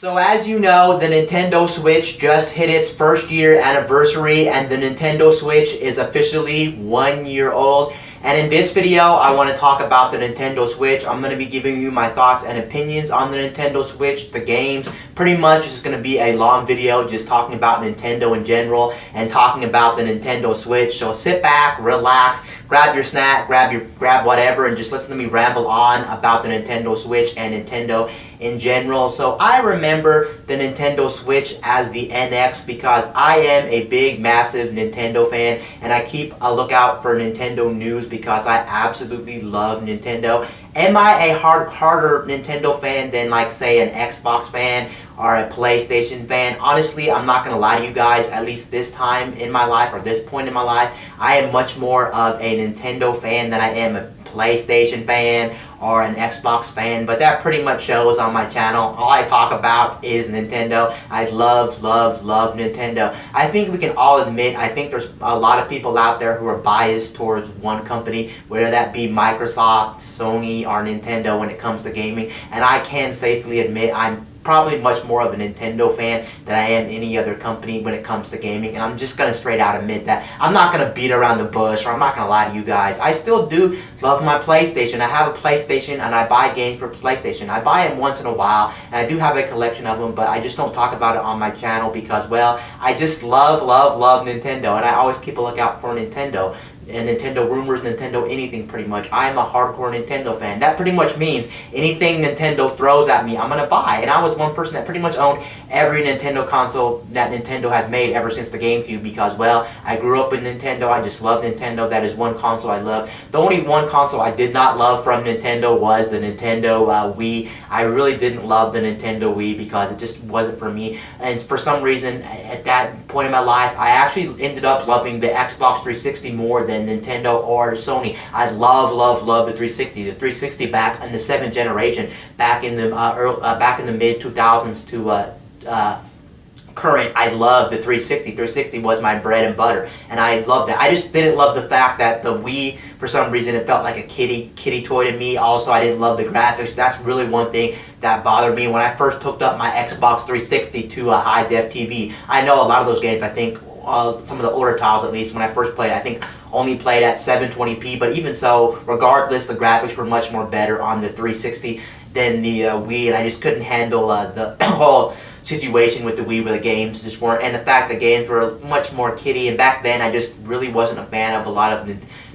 So as you know, the Nintendo Switch just hit its first year anniversary, and the Nintendo Switch is officially 1 year old. And in this video, I want to talk about the Nintendo Switch. I'm going to be giving you my thoughts and opinions on the Nintendo Switch, the games. Pretty much it's going to be a long video just talking about Nintendo in general and talking about the Nintendo Switch. So sit back, relax, grab your snack, grab whatever, and just listen to me ramble on about the Nintendo Switch and Nintendo in general. So I remember the Nintendo Switch as the NX because I am a big, massive Nintendo fan, and I keep a lookout for Nintendo news because I absolutely love Nintendo. Am I a harder Nintendo fan than, like, say, an Xbox fan or a PlayStation fan? Honestly, I'm not going to lie to you guys, at least this time in my life or this point in my life, I am much more of a Nintendo fan than I am a PlayStation fan or an Xbox fan, but that pretty much shows on my channel. All I talk about is Nintendo. I love Nintendo. I think we can all admit, I think there's a lot of people out there who are biased towards one company, whether that be Microsoft, Sony, or Nintendo when it comes to gaming, and I can safely admit I'm probably much more of a Nintendo fan than I am any other company when it comes to gaming, and I'm just gonna straight out admit that. I'm not gonna beat around the bush, or I'm not gonna lie to you guys. I still do love my PlayStation. I have a PlayStation and I buy games for PlayStation. I buy them once in a while, and I do have a collection of them, but I just don't talk about it on my channel because, well, I just love Nintendo, and I always keep a lookout for Nintendo. And Nintendo rumors, Nintendo anything pretty much. I am a hardcore Nintendo fan. That pretty much means anything Nintendo throws at me, I'm going to buy. And I was one person that pretty much owned every Nintendo console that Nintendo has made ever since the GameCube because, well, I grew up with Nintendo. I just love Nintendo. That is one console I love. The only one console I did not love from Nintendo was the Nintendo Wii. I really didn't love the Nintendo Wii because it just wasn't for me. And for some reason, at that point in my life, I actually ended up loving the Xbox 360 more than Nintendo or Sony. I love the 360. The 360 back in the 7th generation, back in the mid 2000s to current, I love the 360. 360 was my bread and butter, and I loved that. I just didn't love the fact that the Wii, for some reason, it felt like a kitty toy to me. Also, I didn't love the graphics. That's really one thing that bothered me when I first hooked up my Xbox 360 to a high-def TV. I know a lot of those games, I think, some of the older titles at least, when I first played, I think only played at 720p, but even so, regardless, the graphics were much more better on the 360 than the Wii, and I just couldn't handle the whole situation with the Wii where the games just weren't, and the fact that games were much more kiddie, and back then I just really wasn't a fan of a lot of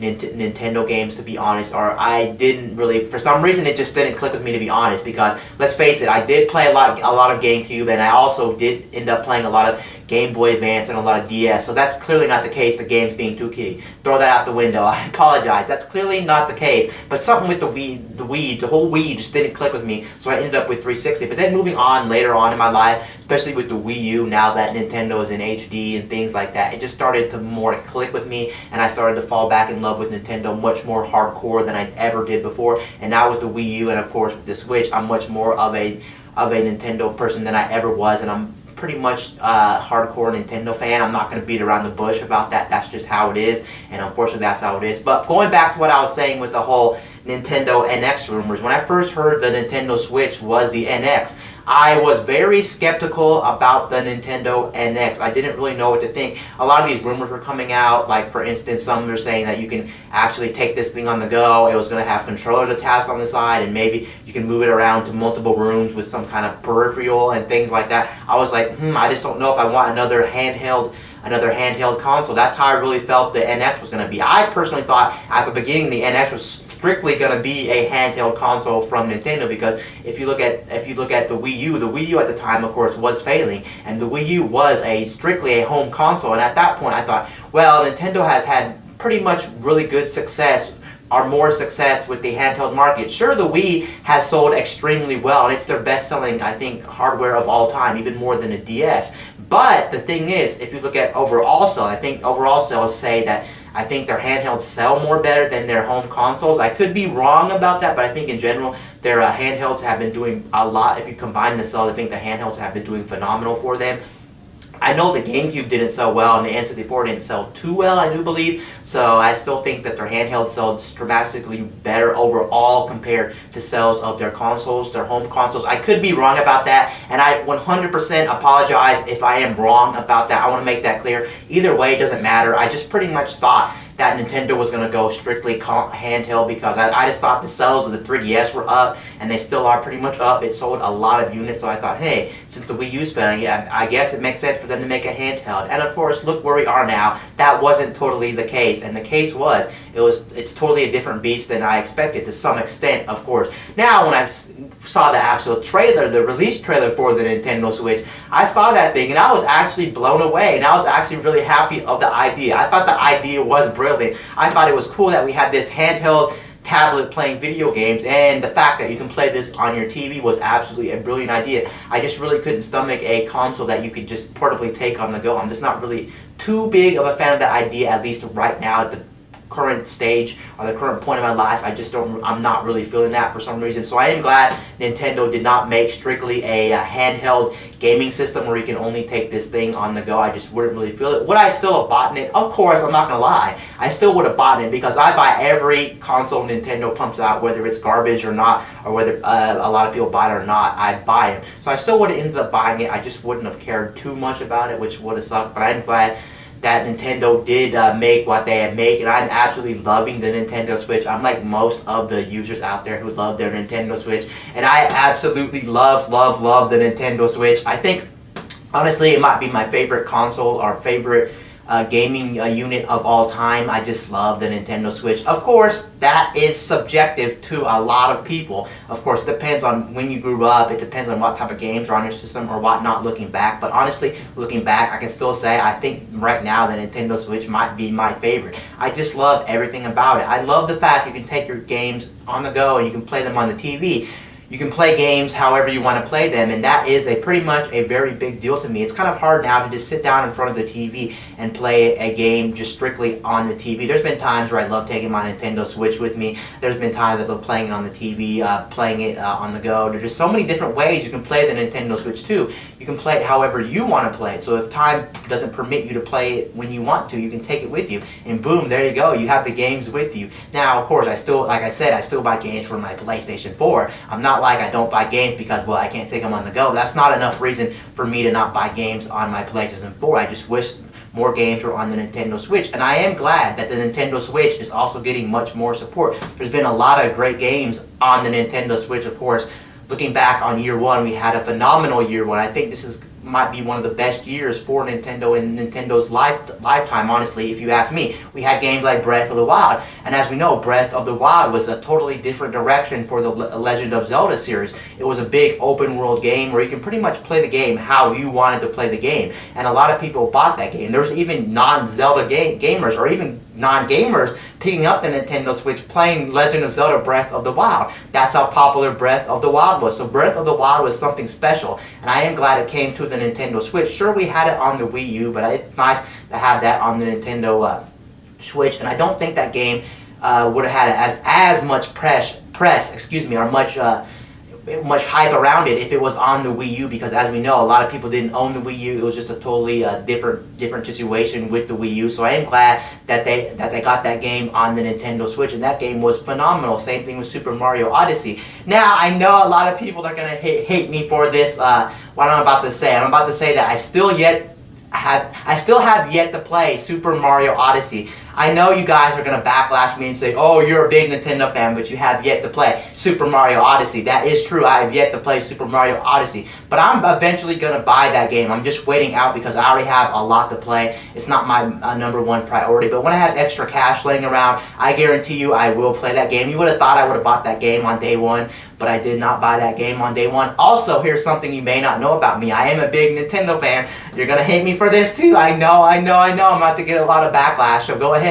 Nintendo games, to be honest, or I didn't really, for some reason it just didn't click with me, to be honest, because let's face it, I did play a lot of GameCube, and I also did end up playing a lot of Game Boy Advance and a lot of DS, so that's clearly not the case, the games being too kiddie. Throw that out the window, I apologize, that's clearly not the case, but something with the whole Wii just didn't click with me, so I ended up with 360, but then moving on later on in my life, especially with the Wii U, now that Nintendo is in HD and things like that, it just started to more click with me, and I started to fall back in love with Nintendo much more hardcore than I ever did before, and now with the Wii U and of course with the Switch, I'm much more of a Nintendo person than I ever was, and I'm pretty much a hardcore Nintendo fan. I'm not going to beat around the bush about that. That's just how it is, and unfortunately that's how it is. But going back to what I was saying with the whole Nintendo NX rumors, when I first heard the Nintendo Switch was the NX, I was very skeptical about the Nintendo NX. I didn't really know what to think. A lot of these rumors were coming out, like for instance, some were saying that you can actually take this thing on the go. It was going to have controllers attached on the side, and maybe you can move it around to multiple rooms with some kind of peripheral and things like that. I was like, I just don't know if I want another handheld console. That's how I really felt the NX was going to be. I personally thought at the beginning the NX was strictly going to be a handheld console from Nintendo, because if you look at the Wii U at the time, of course, was failing, and the Wii U was strictly a home console, and at that point I thought, well, Nintendo has had pretty much really good success or more success with the handheld market. Sure, the Wii has sold extremely well, and it's their best-selling, I think, hardware of all time, even more than a DS. But the thing is, if you look at overall sales, I think overall sales say that I think their handhelds sell more better than their home consoles. I could be wrong about that, but I think in general their handhelds have been doing a lot. If you combine the sales, I think the handhelds have been doing phenomenal for them. I know the GameCube didn't sell well, and the N64 didn't sell too well, I do believe. So I still think that their handheld sells dramatically better overall compared to sales of their consoles, their home consoles. I could be wrong about that, and I 100% apologize if I am wrong about that. I want to make that clear. Either way, it doesn't matter. I just pretty much thought that Nintendo was going to go strictly handheld because I just thought the sales of the 3DS were up, and they still are pretty much up. It sold a lot of units, so I thought, hey, since the Wii U's failing, yeah, I guess it makes sense for them to make a handheld. And of course, look where we are now. That wasn't totally the case, and the case was, it's totally a different beast than I expected to some extent, of course. Now, when I saw the actual trailer, the release trailer for the Nintendo Switch, I saw that thing, and I was actually blown away, and I was actually really happy of the idea. I thought the idea was brilliant. I thought it was cool that we had this handheld tablet playing video games, and the fact that you can play this on your TV was absolutely a brilliant idea. I just really couldn't stomach a console that you could just portably take on the go. I'm just not really too big of a fan of the idea, at least right now at the current stage or the current point of my life. I'm not really feeling that for some reason. So I am glad Nintendo did not make strictly a handheld gaming system where you can only take this thing on the go. I just wouldn't really feel it. Would I still have bought it? Of course, I'm not gonna lie. I still would have bought it because I buy every console Nintendo pumps out, whether it's garbage or not, or whether a lot of people buy it or not. I buy it. So I still would have ended up buying it. I just wouldn't have cared too much about it, which would have sucked. But I'm glad that Nintendo did make what they had made, and I'm absolutely loving the Nintendo Switch. I'm like most of the users out there who love their Nintendo Switch, and I absolutely love the Nintendo Switch. I think, honestly, it might be my favorite console or favorite gaming unit of all time. I just love the Nintendo Switch. Of course, that is subjective to a lot of people. Of course, it depends on when you grew up. It depends on what type of games are on your system or whatnot looking back. But honestly, looking back, I can still say I think right now the Nintendo Switch might be my favorite. I just love everything about it. I love the fact you can take your games on the go and you can play them on the TV. You can play games however you want to play them, and that is pretty much a very big deal to me. It's kind of hard now to just sit down in front of the TV and play a game just strictly on the TV. There's been times where I love taking my Nintendo Switch with me. There's been times that I'm playing it on the TV, playing it on the go. There's just so many different ways you can play the Nintendo Switch too. You can play it however you want to play it. So if time doesn't permit you to play it when you want to, you can take it with you, and boom, there you go. You have the games with you. Now, of course, like I said, I still buy games for my PlayStation 4. I'm not like I don't buy games because, well, I can't take them on the go. That's not enough reason for me to not buy games on my PlayStation 4. I just wish more games were on the Nintendo Switch, and I am glad that the Nintendo Switch is also getting much more support. There's been a lot of great games on the Nintendo Switch, of course. Looking back on year one, we had a phenomenal year one. I think this might be one of the best years for Nintendo in Nintendo's lifetime, honestly, if you ask me. We had games like Breath of the Wild, and as we know, Breath of the Wild was a totally different direction for the Legend of Zelda series. It was a big open world game where you can pretty much play the game how you wanted to play the game, and a lot of people bought that game. There was even non-Zelda gamers, or even non-gamers, picking up the Nintendo Switch playing Legend of Zelda Breath of the Wild. That's how popular Breath of the Wild was. So Breath of the Wild was something special, and I am glad it came to the Nintendo Switch. Sure, we had it on the Wii U, but it's nice to have that on the Nintendo Switch, and I don't think that game would have had as much press, or much hype around it if it was on the Wii U, because as we know, a lot of people didn't own the Wii U. It was just a totally different situation with the Wii U. So I am glad that they got that game on the Nintendo Switch, and that game was phenomenal. Same thing with Super Mario Odyssey. Now, I know a lot of people are gonna hate me for this. What I'm about to say. I'm about to say that I still have yet to play Super Mario Odyssey. I know you guys are going to backlash me and say, oh, you're a big Nintendo fan, but you have yet to play Super Mario Odyssey. That is true. I have yet to play Super Mario Odyssey. But I'm eventually going to buy that game. I'm just waiting out because I already have a lot to play. It's not my number one priority. But when I have extra cash laying around, I guarantee you I will play that game. You would have thought I would have bought that game on day one, but I did not buy that game on day one. Also, here's something you may not know about me. I am a big Nintendo fan. You're going to hate me for this too. I know. I'm about to get a lot of backlash, so go ahead.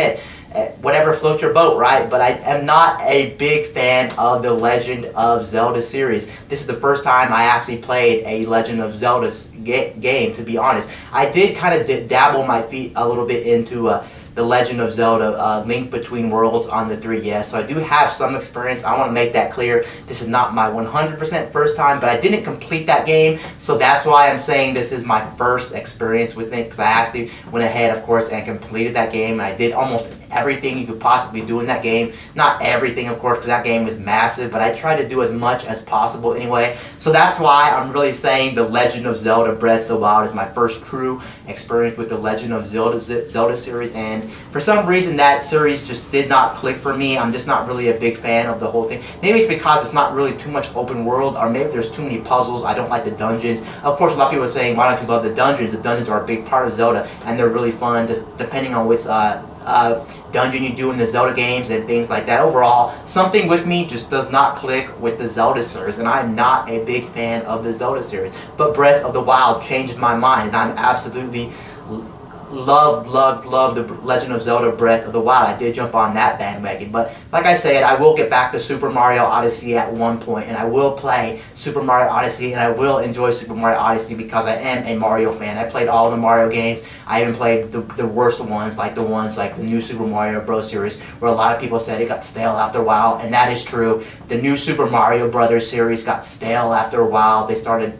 Whatever floats your boat, right? But I am not a big fan of the Legend of Zelda series. This is the first time I actually played a Legend of Zelda game, to be honest. I did kind of dabble my feet a little bit into The Legend of Zelda Link Between Worlds on the 3DS. So I do have some experience. I want to make that clear. This is not my 100% first time, but I didn't complete that game. So that's why I'm saying this is my first experience with it, because I actually went ahead, of course, and completed that game. I did almost everything you could possibly do in that game. Not everything, of course, because that game is massive, but I tried to do as much as possible anyway. So that's why I'm really saying The Legend of Zelda Breath of the Wild is my first true experience with the Legend of Zelda series, and for some reason that series just did not click for me. I'm just not really a big fan of the whole thing. Maybe it's because it's not really too much open world, or maybe there's too many puzzles. I don't like the dungeons. Of course, a lot of people are saying, why don't you love the dungeons? The dungeons are a big part of Zelda, and they're really fun, depending on which dungeon you do in the Zelda games and things like that. Overall, something with me just does not click with the Zelda series, and I'm not a big fan of the Zelda series. But Breath of the Wild changed my mind, and I'm absolutely love the Legend of Zelda Breath of the Wild. I did jump on that bandwagon, but like I said, I will get back to Super Mario Odyssey at one point, and I will play Super Mario Odyssey, and I will enjoy Super Mario Odyssey because I am a Mario fan. I played all the Mario games. I even played the worst ones, like the new Super Mario Bros. Series, where a lot of people said it got stale after a while, and that is true. The new Super Mario Brothers series got stale after a while. They started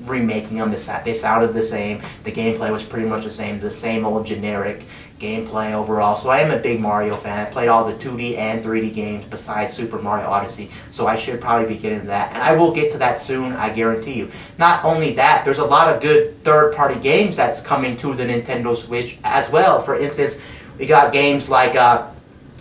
remaking them. They sounded the same. The gameplay was pretty much the same old generic gameplay overall. So I am a big Mario fan. I played all the 2D and 3D games besides Super Mario Odyssey, so I should probably be getting to that, and I will get to that soon, I guarantee you. Not only that, there's a lot of good third-party games that's coming to the Nintendo Switch as well. For instance, we got games like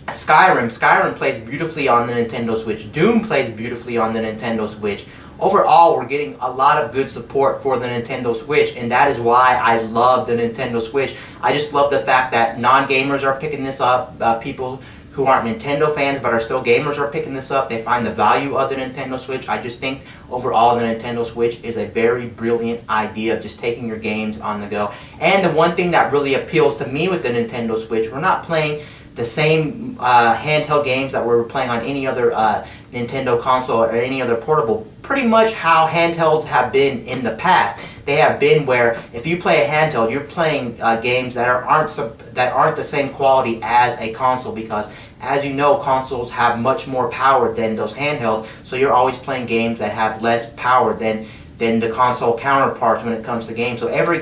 Skyrim. Skyrim plays beautifully on the Nintendo Switch. Doom plays beautifully on the Nintendo Switch. Overall, we're getting a lot of good support for the Nintendo Switch, and that is why I love the Nintendo Switch. I just love the fact that non-gamers are picking this up. People who aren't Nintendo fans but are still gamers are picking this up. They find the value of the Nintendo Switch. I just think overall the Nintendo Switch is a very brilliant idea of just taking your games on the go. And the one thing that really appeals to me with the Nintendo Switch, we're not playing the same handheld games that we're playing on any other Nintendo console or any other portable. Pretty much how handhelds have been in the past. They have been where if you play a handheld, you're playing games that aren't the same quality as a console, because as you know, consoles have much more power than those handhelds, so you're always playing games that have less power than the console counterparts when it comes to games. So every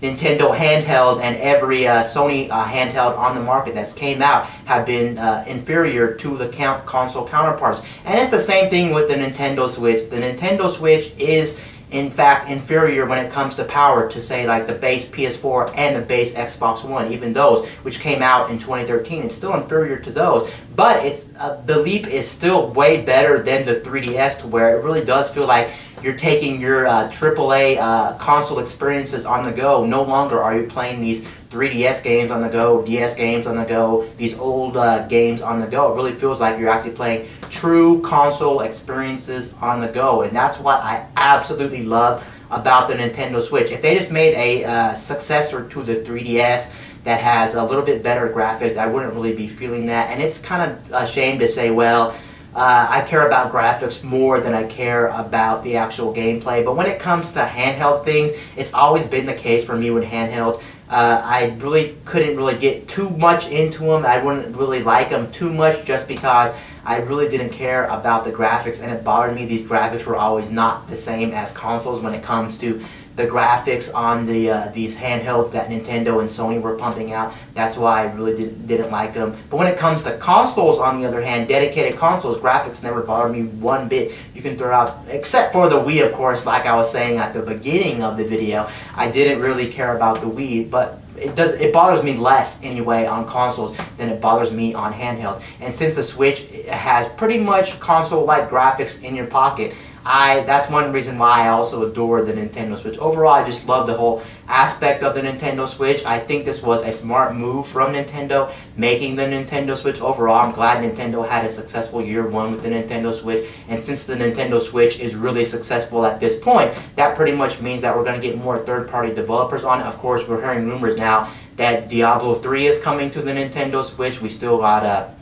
Nintendo handheld and every Sony handheld on the market that's came out have been inferior to the console counterparts. And it's the same thing with the Nintendo Switch. The Nintendo Switch is in fact inferior when it comes to power to, say, like the base PS4 and the base Xbox One. Even those which came out in 2013, it's still inferior to those, but it's the leap is still way better than the 3DS, to where it really does feel like you're taking your AAA console experiences on the go. No longer are you playing these 3DS games on the go, DS games on the go, these old games on the go. It really feels like you're actually playing true console experiences on the go, and that's what I absolutely love about the Nintendo Switch. If they just made a successor to the 3DS that has a little bit better graphics, I wouldn't really be feeling that. And it's kind of a shame to say, well, I care about graphics more than I care about the actual gameplay. But when it comes to handheld things, it's always been the case for me with handhelds. I really couldn't really get too much into them. I wouldn't really like them too much just because I really didn't care about the graphics, and it bothered me. These graphics were always not the same as consoles when it comes to the graphics on these handhelds that Nintendo and Sony were pumping out. That's why I really didn't like them. But when it comes to consoles, on the other hand, dedicated consoles, graphics never bothered me one bit. You can throw out, except for the Wii, of course, like I was saying at the beginning of the video. I didn't really care about the Wii, but it bothers me less anyway on consoles than it bothers me on handheld. And since the Switch has pretty much console-like graphics in your pocket, that's one reason why I also adore the Nintendo Switch. Overall, I just love the whole aspect of the Nintendo Switch. I think this was a smart move from Nintendo, making the Nintendo Switch. Overall, I'm glad Nintendo had a successful year one with the Nintendo Switch. And since the Nintendo Switch is really successful at this point, that pretty much means that we're going to get more third-party developers on it. Of course, we're hearing rumors now that Diablo 3 is coming to the Nintendo Switch. We still got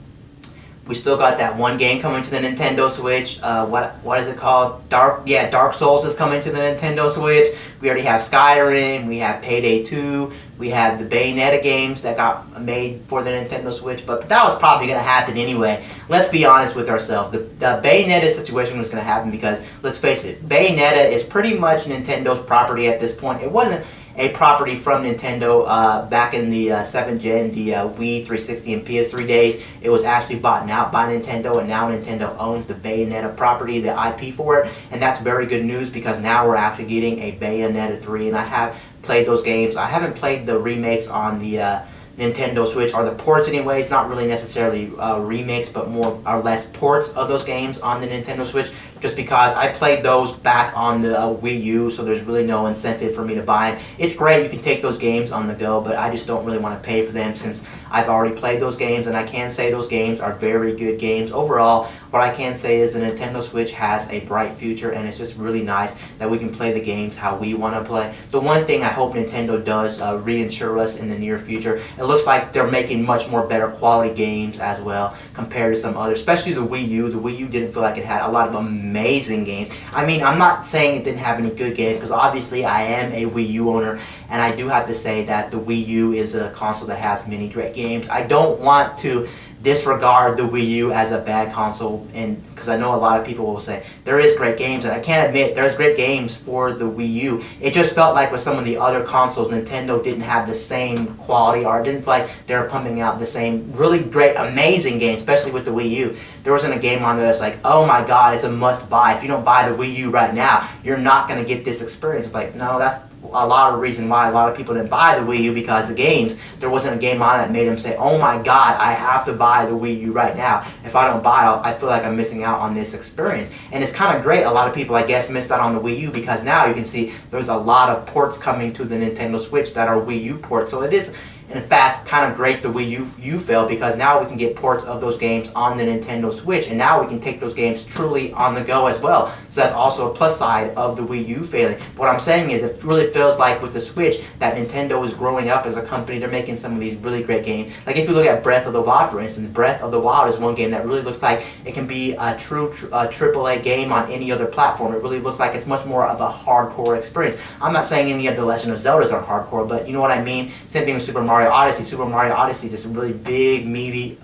We still got that one game coming to the Nintendo Switch. What is it called? Dark Souls is coming to the Nintendo Switch. We already have Skyrim. We have Payday 2. We have the Bayonetta games that got made for the Nintendo Switch. But that was probably going to happen anyway. Let's be honest with ourselves. The Bayonetta situation was going to happen because, let's face it, Bayonetta is pretty much Nintendo's property at this point. It wasn't a property from Nintendo back in the 7th gen, the Wii 360 and PS3 days. It was actually bought out by Nintendo, and now Nintendo owns the Bayonetta property, the IP for it, and that's very good news because now we're actually getting a Bayonetta 3, and I have played those games. I haven't played the remakes on the Nintendo Switch, or the ports anyways, not really necessarily remakes, but more or less ports of those games on the Nintendo Switch, just because I played those back on the Wii U, so there's really no incentive for me to buy them. It's great, you can take those games on the go, but I just don't really want to pay for them since I've already played those games, and I can say those games are very good games. Overall, what I can say is the Nintendo Switch has a bright future, and it's just really nice that we can play the games how we want to play. The one thing I hope Nintendo does reinsure us in the near future, it looks like they're making much more better quality games as well compared to some others, especially the Wii U. The Wii U didn't feel like it had a lot of amazing games. I mean, I'm not saying it didn't have any good games, because obviously I am a Wii U owner, and I do have to say that the Wii U is a console that has many great games. I don't want to disregard the Wii U as a bad console, and because I know a lot of people will say there is great games, and I can't admit there's great games for the Wii U. It just felt like with some of the other consoles, Nintendo didn't have the same quality, or didn't feel like they were pumping out the same really great, amazing games, especially with the Wii U. There wasn't a game on there that's like, oh my god, it's a must buy. If you don't buy the Wii U right now, you're not going to get this experience. It's like, no, that's a lot of the reason why a lot of people didn't buy the Wii U, because the games, there wasn't a game on that made them say, oh my god, I have to buy the Wii U right now. If I don't buy it, I feel like I'm missing out on this experience. And it's kind of great. A lot of people, I guess, missed out on the Wii U, because now you can see there's a lot of ports coming to the Nintendo Switch that are Wii U ports. So it is, in fact, kind of great the Wii U failed, because now we can get ports of those games on the Nintendo Switch, and now we can take those games truly on the go as well. So that's also a plus side of the Wii U failing. But what I'm saying is, it really feels like with the Switch that Nintendo is growing up as a company. They're making some of these really great games. Like if you look at Breath of the Wild, for instance, Breath of the Wild is one game that really looks like it can be a true AAA game on any other platform. It really looks like it's much more of a hardcore experience. I'm not saying any of the Legend of Zeldas are hardcore, but you know what I mean? Same thing with Super Mario Odyssey. Super Mario Odyssey is just a really big, meaty,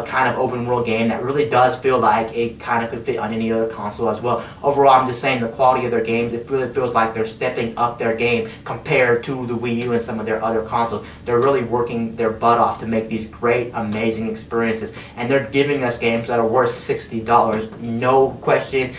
kind of open world game that really does feel like it kind of could fit on any other console as well. Overall, I'm just saying the quality of their games, it really feels like they're stepping up their game compared to the Wii U and some of their other consoles. They're really working their butt off to make these great, amazing experiences, and they're giving us games that are worth $60. No question.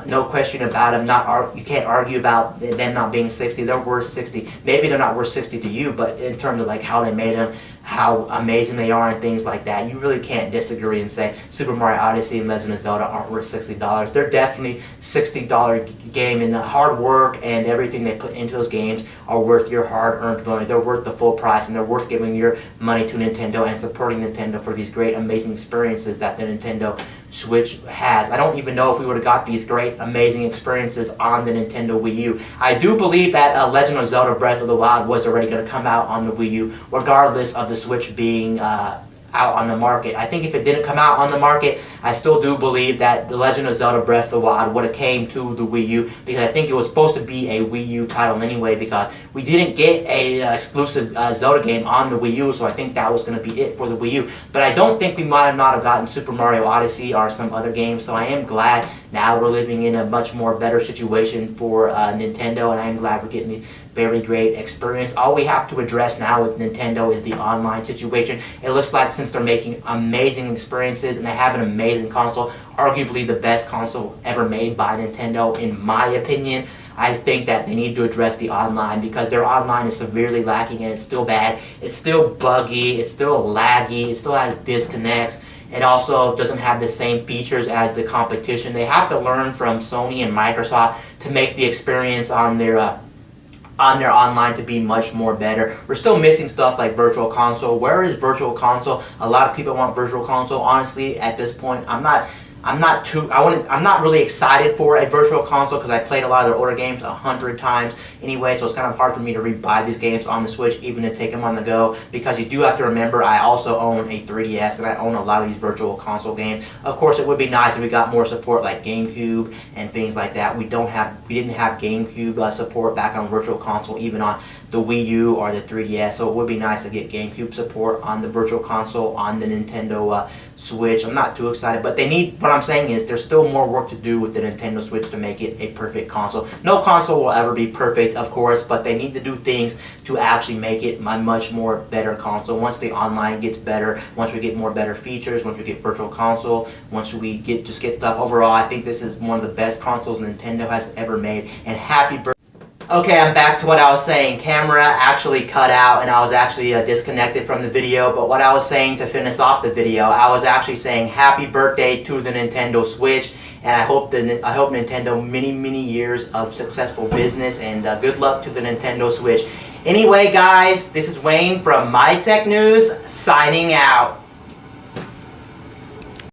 No question about them. You can't argue about them not being 60. They're worth 60. Maybe they're not worth 60 to you, but in terms of like how they made them, how amazing they are, and things like that, you really can't disagree and say Super Mario Odyssey and Legend of Zelda aren't worth $60. They're definitely $60 game, and the hard work and everything they put into those games are worth your hard-earned money. They're worth the full price, and they're worth giving your money to Nintendo and supporting Nintendo for these great, amazing experiences that the Nintendo Switch has. I don't even know if we would have got these great, amazing experiences on the Nintendo Wii U. I do believe that Legend of Zelda Breath of the Wild was already going to come out on the Wii U, regardless of the Switch being out on the market. I think if it didn't come out on the market, I still do believe that The Legend of Zelda Breath of the Wild would have came to the Wii U, because I think it was supposed to be a Wii U title anyway, because we didn't get a exclusive Zelda game on the Wii U, so I think that was going to be it for the Wii U. But I don't think we might have not have gotten Super Mario Odyssey or some other games, so I am glad now we're living in a much more better situation for Nintendo, and I am glad we're getting the very great experience. All we have to address now with Nintendo is the online situation. It looks like since they're making amazing experiences and they have an amazing console, arguably the best console ever made by Nintendo in my opinion, I think that they need to address the online, because their online is severely lacking, and it's still bad. It's still buggy, it's still laggy, it still has disconnects. It also doesn't have the same features as the competition. They have to learn from Sony and Microsoft to make the experience on their online to be much more better. We're still missing stuff like Virtual Console. Where is Virtual Console? A lot of people want Virtual Console. Honestly, at this point, I'm not I'm not really excited for a virtual console because I played a lot of their older games 100 times anyway, so it's kind of hard for me to rebuy these games on the Switch, even to take them on the go, because you do have to remember I also own a 3DS and I own a lot of these virtual console games. Of course, it would be nice if we got more support like GameCube and things like that. We didn't have GameCube support back on virtual console, even on the Wii U or the 3DS, so it would be nice to get GameCube support on the virtual console on the Nintendo Switch. I'm not too excited, but what I'm saying is there's still more work to do with the Nintendo Switch to make it a perfect console. No console will ever be perfect, of course, but they need to do things to actually make it a much more better console. Once the online gets better, once we get more better features, once we get virtual console, once we get stuff overall, I think this is one of the best consoles Nintendo has ever made. And happy birthday. Okay, I'm back to what I was saying. Camera actually cut out and I was actually disconnected from the video, but what I was saying to finish off the video, I was actually saying happy birthday to the Nintendo Switch, and I hope Nintendo many years of successful business, and good luck to the Nintendo Switch. Anyway guys, this is Wayne from My Tech News, signing out.